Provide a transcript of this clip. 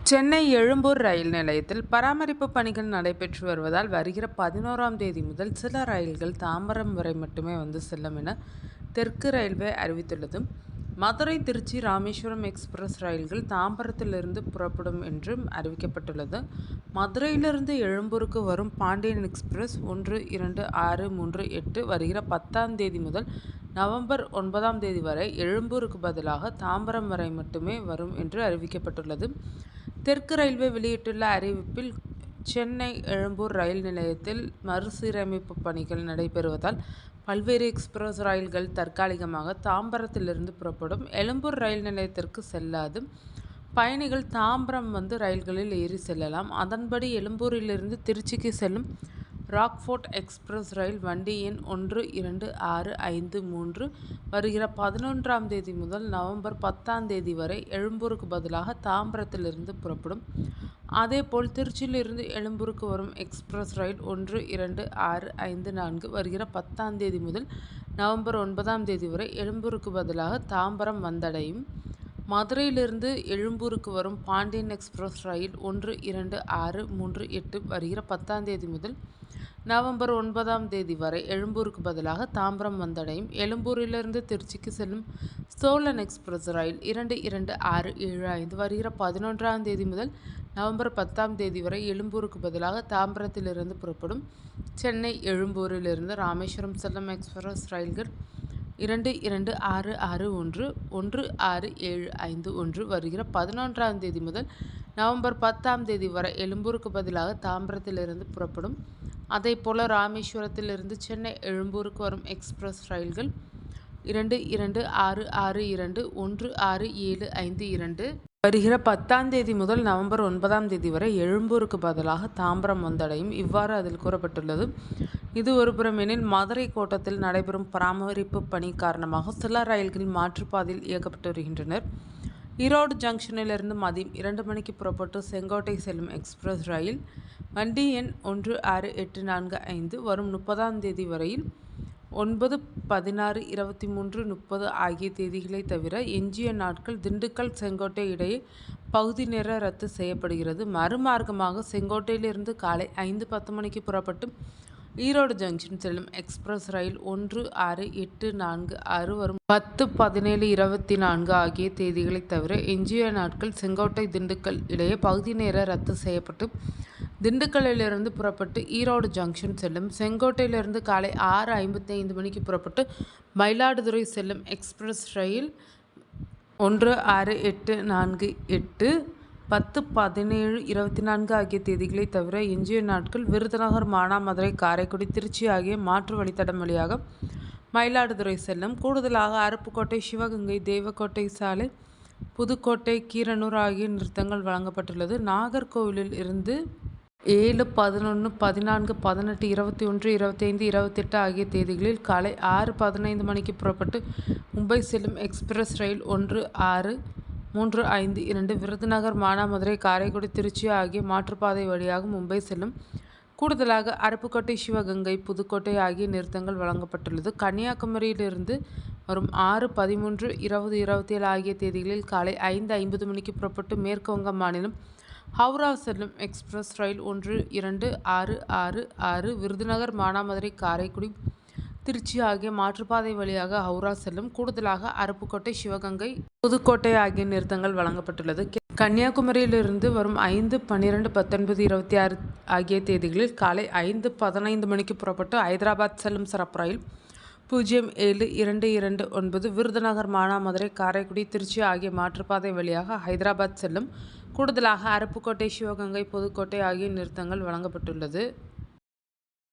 சென்னை எழும்பூர் ரயில் நிலையத்தில் பராமரிப்பு பணிகள் நடைபெற்று வருவதால் வருகிற 11ஆம் தேதி முதல் சில ரயில்கள் தாம்பரம் வரை மட்டுமே செல்லும் என தெற்கு ரயில்வே அறிவித்துள்ளது. மதுரை, திருச்சி, ராமேஸ்வரம் எக்ஸ்பிரஸ் ரயில்கள் தாம்பரத்திலிருந்து புறப்படும் என்றும் அறிவிக்கப்பட்டுள்ளது. மதுரையிலிருந்து எழும்பூருக்கு வரும் பாண்டியன் எக்ஸ்பிரஸ் 1, 2, 6, 3, 8 வருகிற 10ஆம் தேதி முதல் நவம்பர் 9ஆம் தேதி வரை எழும்பூருக்கு பதிலாக தாம்பரம் வரை மட்டுமே வரும் என்று அறிவிக்கப்பட்டுள்ளது. தெற்கு ரயில்வே வெளியிட்டுள்ள அறிவிப்பில், சென்னை எழும்பூர் ரயில் நிலையத்தில் மறுசீரமைப்பு பணிகள் நடைபெறுவதால் பல்வேறு எக்ஸ்பிரஸ் ரயில்கள் தற்காலிகமாக தாம்பரத்திலிருந்து புறப்படும். எழும்பூர் ரயில் நிலையத்திற்கு செல்லாது பயணிகள் தாம்பரம் ரயில்களில் ஏறி செல்லலாம். அதன்படி எழும்பூரிலிருந்து திருச்சிக்கு செல்லும் ராக்ஃபோர்ட் எக்ஸ்பிரஸ் ரயில் வண்டி எண் 1, 2, 6, 5, 3 வருகிற 11ஆம் தேதி முதல் நவம்பர் 10ஆம் தேதி வரை எழும்பூருக்கு பதிலாக தாம்பரத்திலிருந்து புறப்படும். அதேபோல் திருச்சியிலிருந்து எழும்பூருக்கு வரும் எக்ஸ்பிரஸ் ரயில் 1, 2, 6, 5, 4 வருகிற 10ஆம் தேதி முதல் நவம்பர் 9ஆம் தேதி வரை எழும்பூருக்கு பதிலாக தாம்பரம் வந்தடையும். மதுரையிலிருந்து எழும்பூருக்கு வரும் பாண்டியன் எக்ஸ்பிரஸ் ரயில் 1, 2, 6, 3, 8 வருகிற 10ஆம் தேதி முதல் நவம்பர் 9ஆம் தேதி வரை எழும்பூருக்கு பதிலாக தாம்பரம் வந்தடையும். எழும்பூரிலிருந்து திருச்சிக்கு செல்லும் சோழன் எக்ஸ்பிரஸ் ரயில் 2, 2, 6, 7, 5 வருகிற 11ஆம் தேதி முதல் நவம்பர் 10ஆம் தேதி வரை எழும்பூருக்கு பதிலாக தாம்பரத்திலிருந்து புறப்படும். சென்னை எழும்பூரிலிருந்து ராமேஸ்வரம் செல்லும் எக்ஸ்பிரஸ் ரயில்கள் 2, 2, 6, 6, 1, 1, 6, 7, 5, 1 வருகிற 11ஆம் தேதி முதல் நவம்பர் 10ஆம் தேதி வரை எழும்பூருக்கு பதிலாக தாம்பரத்திலிருந்து புறப்படும். அதேபோல ராமேஸ்வரத்திலிருந்து சென்னை எழும்பூருக்கு வரும் எக்ஸ்பிரஸ் ரயில்கள் 2, 2, 6, 6, 2, 1, 6, 7, 5, 2 வருகிற 10ஆம் தேதி முதல் நவம்பர் 9ஆம் தேதி வரை எழும்பூருக்கு பதிலாக தாம்பரம் வந்தடையும். இவ்வாறு அதில் கூறப்பட்டுள்ளது. இது ஒருபுறம் எனில், மதுரை கோட்டத்தில் நடைபெறும் பராமரிப்பு பணி காரணமாக சில ரயில்கள் மாற்றுப்பாதையில் இயக்கப்பட்டு வருகின்றனர். ஈரோடு ஜங்ஷனிலிருந்து மதியம் 2 மணிக்கு புறப்பட்டு செங்கோட்டை செல்லும் எக்ஸ்பிரஸ் ரயில் வண்டி எண் 1, 6, 8, 4, 5 வரும் 30ஆம் தேதி வரையில் 9, 16, 23, 30 ஆகிய தேதிகளை தவிர எஞ்சிய நாட்கள் திண்டுக்கல், செங்கோட்டை இடையே பகுதி நேர ரத்து செய்யப்படுகிறது. மறுமார்க்கமாக செங்கோட்டையிலிருந்து காலை 5:10 மணிக்கு புறப்பட்டு ஈரோடு ஜங்ஷன் செல்லும் எக்ஸ்பிரஸ் ரயில் 1, 6, 8, 4, 6 வரும் 10, 17, 24 ஆகிய தேதிகளை தவிர எஞ்சிய நாட்கள் செங்கோட்டை, திண்டுக்கல் இடையே பகுதி நேர ரத்து செய்யப்பட்டு திண்டுக்கல்லிலிருந்து புறப்பட்டு ஈரோடு ஜங்ஷன் செல்லும். செங்கோட்டையிலிருந்து காலை 6:55 மணிக்கு புறப்பட்டு மயிலாடுதுறை செல்லும் எக்ஸ்பிரஸ் ரயில் 1, 6, 8, 4, 8, 10, 17, 24 ஆகிய தேதிகளை தவிர எஞ்சிய நாட்கள் விருதுநகர், மானாமதுரை, காரைக்குடி, திருச்சி ஆகிய மாற்று வழித்தடம் வழியாக மயிலாடுதுறை செல்லும். கூடுதலாக அருப்புக்கோட்டை, சிவகங்கை, தேவக்கோட்டை சாலை, புதுக்கோட்டை, கீரனூர் ஆகிய நிறுத்தங்கள் வழங்கப்பட்டுள்ளது. நாகர்கோவிலில் இருந்து 7, 11, 14, 18, 21, 25, 28 ஆகிய தேதிகளில் காலை 6:15 மணிக்கு புறப்பட்டு மும்பை செல்லும் எக்ஸ்பிரஸ் ரயில் 1, 6, 3, 5, 2 விருதுநகர், மானாமதுரை, காரைக்குடி, திருச்சி ஆகிய மாற்றுப்பாதை வழியாக மும்பை செல்லும். கூடுதலாக அருப்புக்கோட்டை, சிவகங்கை, புதுக்கோட்டை ஆகிய நிறுத்தங்கள் வழங்கப்பட்டுள்ளது. கன்னியாகுமரியிலிருந்து வரும் 6, 13, 20, 27 ஆகிய தேதிகளில் காலை 5:50 மணிக்கு புறப்பட்டு மேற்கு வங்க மாநிலம் ஹவுரா செல்லும் எக்ஸ்பிரஸ் ரயில் 1, 2, 6, 6, 6 விருதுநகர், மானாமதுரை, காரைக்குடி, திருச்சி ஆகிய மாற்றுப்பாதை வழியாக ஹவுரா செல்லும். கூடுதலாக அருப்புக்கோட்டை, சிவகங்கை, புதுக்கோட்டை ஆகிய நிறுத்தங்கள் வழங்கப்பட்டுள்ளது. கன்னியாகுமரியிலிருந்து வரும் 5, 12, 19, 26 ஆகிய தேதிகளில் காலை 5:15 மணிக்கு புறப்பட்டு ஐதராபாத் செல்லும் சிறப்பு ரயில் 07-229 விருதுநகர், மானாமதுரை, காரைக்குடி, திருச்சி ஆகிய மாற்றுப்பாதை வழியாக ஹைதராபாத் செல்லும். கூடுதலாக அருப்புக்கோட்டை, சிவகங்கை, புதுக்கோட்டை ஆகிய நிறுத்தங்கள் வழங்கப்பட்டுள்ளது.